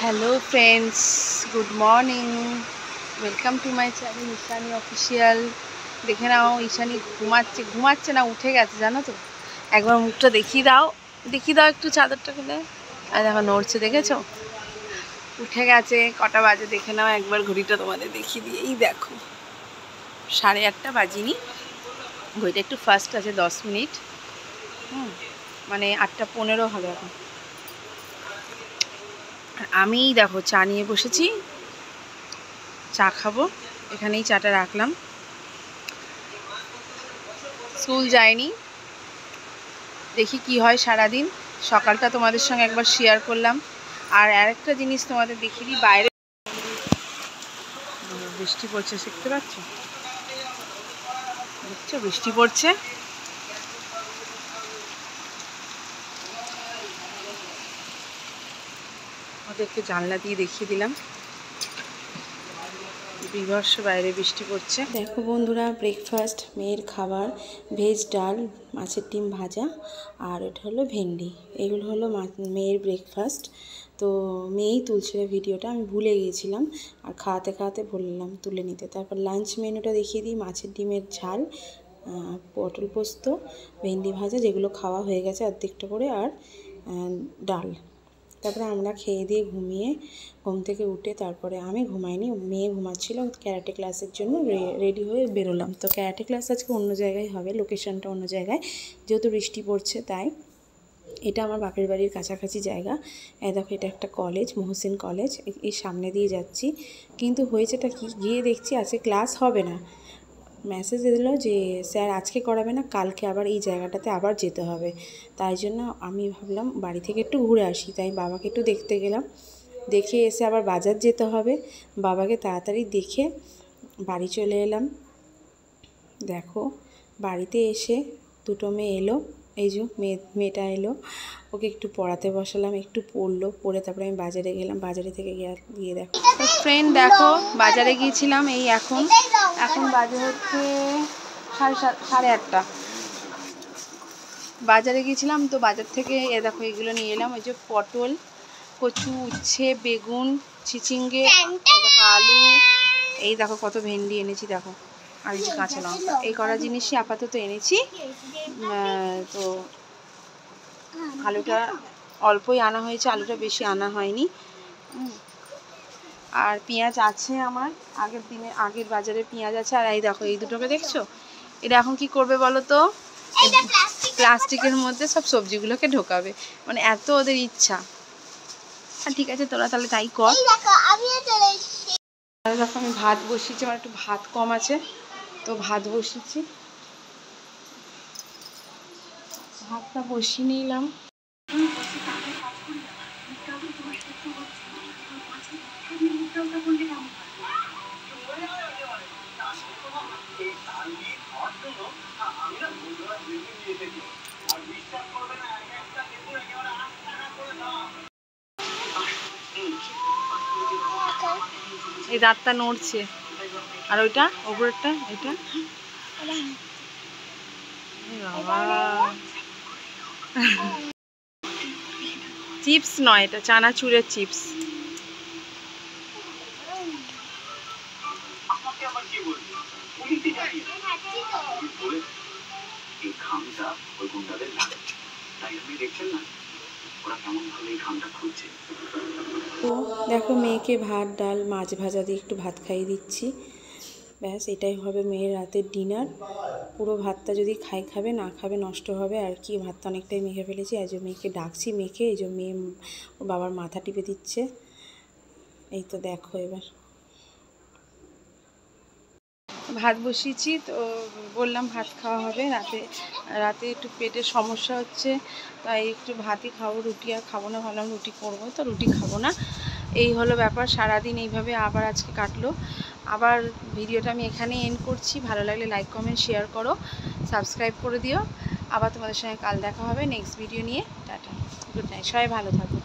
Hello friends, good morning. Welcome to my channel Ishani official. দেখে নাও, ঈশানী ঘুমাচ্ছে না, উঠে গেছে জানো তো। একবার মুখটা দেখিয়ে দাও একটু, চাদরটা খুলে। আর দেখো নড়ছে, দেখেছো? উঠে গেছে। কটা বাজে দেখে নাও একবার, ঘড়িটা তোমাদের দেখিয়ে দিই। এই দেখো 8:30 বাজিনি, ঘড়িটা একটু ফাস্ট আছে, 10 মিনিট। মানে 8:15 হবে এখন। আমি দেখো চা নিয়ে বসেছি, চা খাবো। এখানেই চাটা রাখলাম। স্কুল যায়নি, দেখি কি হয় সারাদিন। সকালটা তোমাদের সঙ্গে একবার শেয়ার করলাম। আর আরেকটা জিনিস তোমাদের দেখিয়ে দিই, বাইরে বৃষ্টি পড়ছে, দেখতে পাচ্ছ? দেখছো বৃষ্টি পড়ছে? ওদেরকে জানলা দিয়ে দেখিয়ে দিলাম, বিভৎস বাইরে বৃষ্টি পড়ছে। দেখো বন্ধুরা, ব্রেকফাস্ট মেয়ের খাবার, ভেজ ডাল, মাছের ডিম ভাজা, আর এটা হলো ভেন্ডি। এগুলো হলো মেয়ের ব্রেকফাস্ট। তো মেয়েই তুলছিল ভিডিওটা, আমি ভুলে গিয়েছিলাম। আর খাওয়াতে খাওয়াতে বললাম তুলে নিতে। তারপর লাঞ্চ মেনুটা দেখিয়ে দিই, মাছের ডিমের ঝাল, পটল পোস্ত, ভেন্ডি ভাজা, যেগুলো খাওয়া হয়ে গেছে অর্ধেকটা করে, আর ডাল। তারপরে আমরা খেয়ে দিয়ে ঘুম থেকে উঠে, তারপরে আমি ঘুমাইনি, মেয়ে ঘুমাচ্ছিল, ক্যারাটে ক্লাসের জন্য রেডি হয়ে বেরোলাম। তো ক্যারাটে ক্লাস আজকে অন্য জায়গায় হবে, লোকেশনটা অন্য জায়গায়, যেহেতু বৃষ্টি পড়ছে তাই। এটা আমার বাপের বাড়ির কাছাকাছি জায়গা। দেখো এটা একটা কলেজ, মহসিন কলেজ, এই সামনে দিয়ে যাচ্ছি। কিন্তু হয়েছেটা কি, গিয়ে দেখছি আজকে ক্লাস হবে না। মেসেজ দিল যে স্যার আজকে করাবে না, কালকে আবার এই জায়গাটাতে আবার যেতে হবে। তাই জন্য আমি ভাবলাম বাড়ি থেকে একটু ঘুরে আসি, তাই বাবাকে একটু দেখতে গেলাম। দেখে এসে আবার বাজার যেতে হবে, বাবাকে তাড়াতাড়ি দেখে বাড়ি চলে এলাম। দেখো বাড়িতে এসে দুটো মেয়ে এলো, এই যে মেয়েটা এলো, ওকে একটু পড়াতে বসালাম, একটু পড়ে তারপরে আমি বাজারে গেলাম। বাজারে থেকে গিয়ে দেখো ফ্রেন্ড, দেখো বাজারে গিয়েছিলাম, এই এখন বাজে হচ্ছে 8:30। বাজারে গিয়েছিলাম, তো বাজার থেকে দেখো এগুলো নিয়ে এলাম। ওই যে পটল, কচু, উচ্ছে, বেগুন, চিচিঙ্গে, দেখো আলু, এই দেখো কত ভেন্ডি এনেছি দেখো, আর এই যে কাঁচা লঙ্কা। এই কটা জিনিসই আপাতত এনেছি। তো আলুটা অল্পই আনা হয়েছে, আলুটা বেশি আনা হয়নি। আর পেঁয়াজ আছে আমার, আগের বাজারে পেঁয়াজ আছে। আর এই দেখো এই দুটোকে দেখছো, এটা এখন কি করবে বলো তো, প্লাস্টিকের মধ্যে সব সবজিগুলোকে ঢোকাবে, মানে এত ওদের ইচ্ছা। আর ঠিক আছে, তোরা তাহলে তাই কর। দেখো আমি ভাত বসিয়েছি, আমার একটু ভাত কম আছে, তো ভাত বসিয়েছি, ভাতটা বসিয়ে নিলাম। এই দাঁতটা নড়ছে, আর ওইটা ওপরেরটা, এটা চিপস নয়, এটা চানাচুরের চিপস। তো দেখো মেয়েকে ভাত ডাল মাছ ভাজা দিয়ে একটু ভাত খাইয়ে দিচ্ছি, ব্যাস এটাই হবে মেয়ের রাতের ডিনার। পুরো ভাতটা যদি খাবে, না খাবে নষ্ট হবে আর কি। ভাতটা অনেকটাই মেখে ফেলেছি, আজ মেয়েকে ডাকছি, মেয়েকে এই যে মেয়ে ওর বাবার মাথা টিপে দিচ্ছে। এই তো দেখো এবার ভাত বসিয়েছি, তো বললাম ভাত খাওয়া হবে। রাতে একটু পেটের সমস্যা হচ্ছে, তাই একটু ভাতই খাবো, রুটি আর খাবো না। ভাবলাম রুটি করবো, তো রুটি খাবো না। এই হলো ব্যাপার, সারাদিন এইভাবে আবার আজকে কাটলো। আবার ভিডিওটা আমি এখানেই এন্ড করছি। ভালো লাগলে লাইক কমেন্ট শেয়ার করো, সাবস্ক্রাইব করে দিও। আবার তোমাদের সঙ্গে কাল দেখা হবে নেক্সট ভিডিও নিয়ে। টাটা, গুড নাইট, সবাই ভালো থাকো।